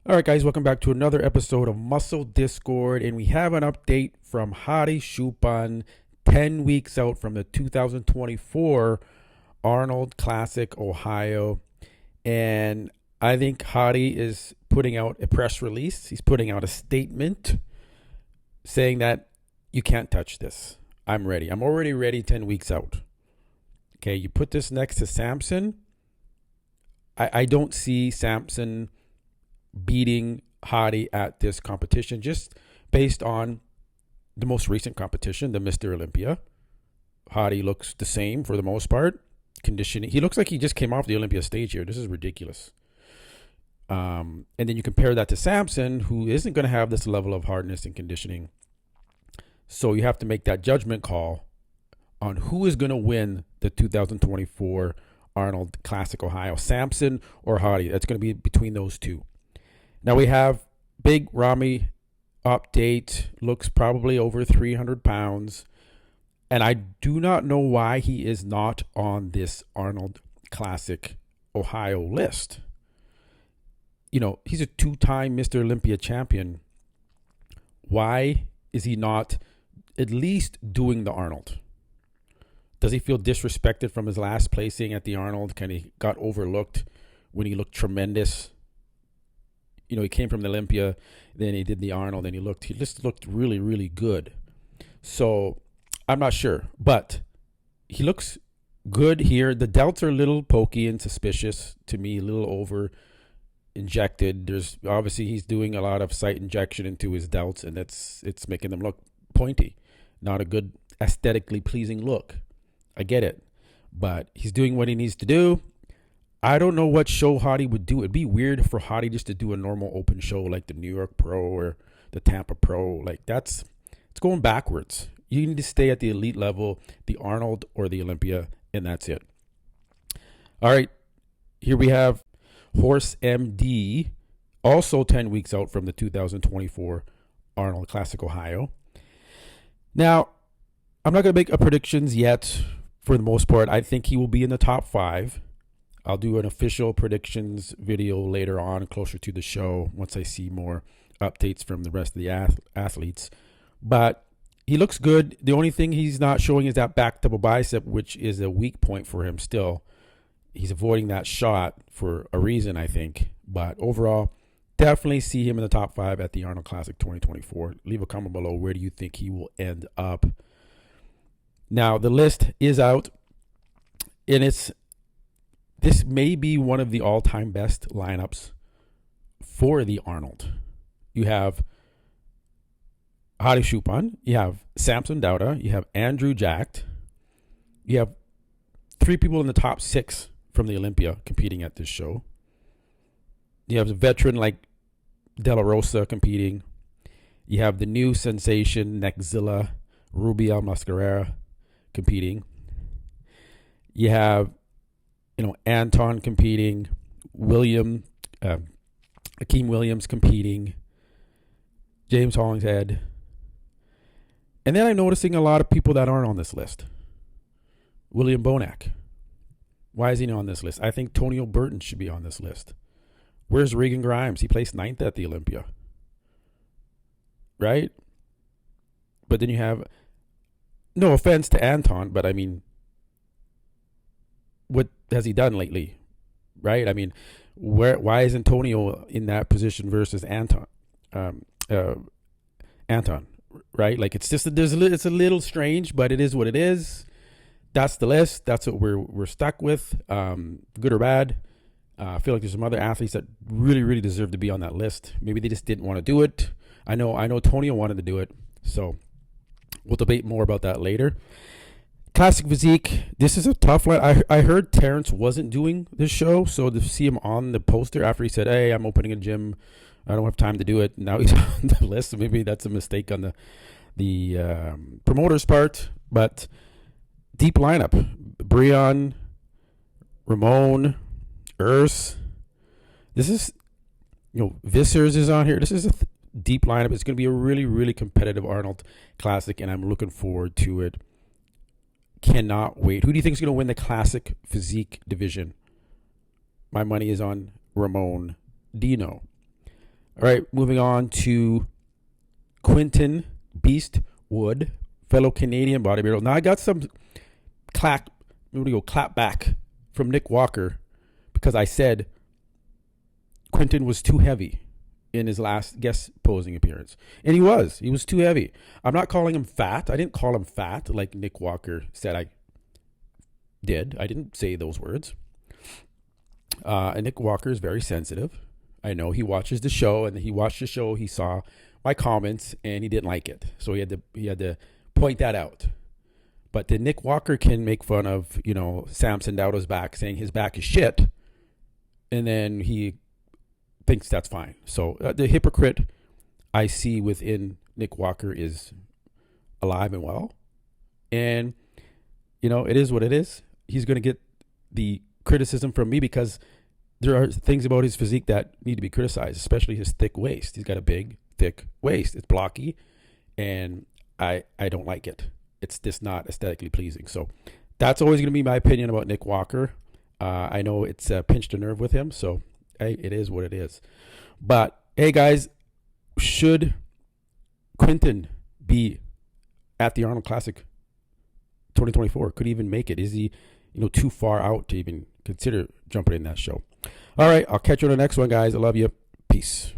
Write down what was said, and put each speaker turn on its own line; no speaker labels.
All right, guys, welcome back to another episode of Muscle Discord, and we have an update from Hadi Quntion, 10 weeks out from the 2024 Arnold Classic Ohio. And I think Hadi is putting out a press release. He's putting out a statement saying that you can't touch this. I'm ready. I'm already ready 10 weeks out. Okay, you put this next to Samson. I don't see Samson beating Hadi at this competition just based on the most recent competition, the Mr. Olympia. Hadi looks the same for the most part. Conditioning, he looks like he just came off the Olympia stage here. This is ridiculous. And then you compare that to Samson, who isn't going to have this level of hardness and conditioning. So you have to make that judgment call on who is going to win the 2024 Arnold Classic Ohio, Samson or Hadi. That's going to be between those two. Now we have Big Ramy update, looks probably over 300 pounds. And I do not know why he is not on this Arnold Classic Ohio list. You know, he's a two-time Mr. Olympia champion. Why is he not at least doing the Arnold? Does he feel disrespected from his last placing at the Arnold? Kind of got overlooked when he looked tremendous. You know, he came from the Olympia, then he did the Arnold, and he just looked really, really good. So I'm not sure, but he looks good here. The delts are a little pokey and suspicious to me, a little over injected. There's obviously he's doing a lot of site injection into his delts, and it's making them look pointy. Not a good aesthetically pleasing look. I get it, but he's doing what he needs to do. I don't know what show Hadi would do. It'd be weird for Hadi just to do a normal open show like the New York Pro or the Tampa Pro. Like it's going backwards. You need to stay at the elite level, the Arnold or the Olympia, and that's it. All right, here we have Horse MD, also 10 weeks out from the 2024 Arnold Classic Ohio. Now, I'm not going to make a predictions yet for the most part. I think he will be in the top 5. I'll do an official predictions video later on, closer to the show, once I see more updates from the rest of the athletes. But he looks good. The only thing he's not showing is that back double bicep, which is a weak point for him still. He's avoiding that shot for a reason, I think. But overall, definitely see him in the top 5 at the Arnold Classic 2024. Leave a comment below. Where do you think he will end up? Now, the list is out, and this may be one of the all-time best lineups for the Arnold. You have Hadi Quntion, you have Samson Dauda, you have Andrew Jacked, you have 3 people in the top 6 from the Olympia competing at this show. You have a veteran like De La Rosa competing. You have the new sensation Nexzilla, Rubiel Mascarera competing. You have Anton competing, Akeem Williams competing, James Hollingshead. And then I'm noticing a lot of people that aren't on this list. William Bonac. Why is he not on this list? I think Tonio Burton should be on this list. Where's Regan Grimes? He placed 9th at the Olympia. Right? But then you have, no offense to Anton, but I mean, what has he done lately, right? I mean, why is Antonio in that position versus Anton, right? Like it's just it's a little strange, but it is what it is. That's the list. That's what we're stuck with, good or bad. I feel like there's some other athletes that really, really deserve to be on that list. Maybe they just didn't want to do it. I know Tonio wanted to do it, so we'll debate more about that later. Classic Physique, this is a tough one. I heard Terrence wasn't doing this show, so to see him on the poster after he said, hey, I'm opening a gym, I don't have time to do it, now he's on the list, so maybe that's a mistake on the promoter's part. But deep lineup, Breon, Ramon, Urs. This is, Vissers is on here. This is a deep lineup. It's going to be a really, really competitive Arnold Classic, and I'm looking forward to it. Cannot wait. Who do you think is going to win the Classic Physique division? My money is on Ramon Dino. All right, moving on to Quinton Beastwood, fellow Canadian bodybuilder. Now I got some clap back from Nick Walker because I said Quinton was too heavy in his last guest posing appearance. And he was too heavy. I'm not calling him fat. I didn't call him fat like Nick Walker said I did. I didn't say those words. And Nick Walker is very sensitive. I know he watches the show, and he watched the show. He saw my comments and he didn't like it. So he had to point that out. But then Nick Walker can make fun of, Samson Dowdo's back, saying his back is shit. And then he thinks that's fine. So the hypocrite I see within Nick Walker is alive and well. And, it is what it is. He's going to get the criticism from me because there are things about his physique that need to be criticized, especially his thick waist. He's got a big, thick waist. It's blocky, and I don't like it. It's just not aesthetically pleasing. So that's always going to be my opinion about Nick Walker. I know it's pinched a nerve with him, so hey, it is what it is. But hey, guys, should Quinton be at the Arnold Classic 2024? Could he even make it? Is he, too far out to even consider jumping in that show? All right, I'll catch you on the next one, guys. I love you. Peace.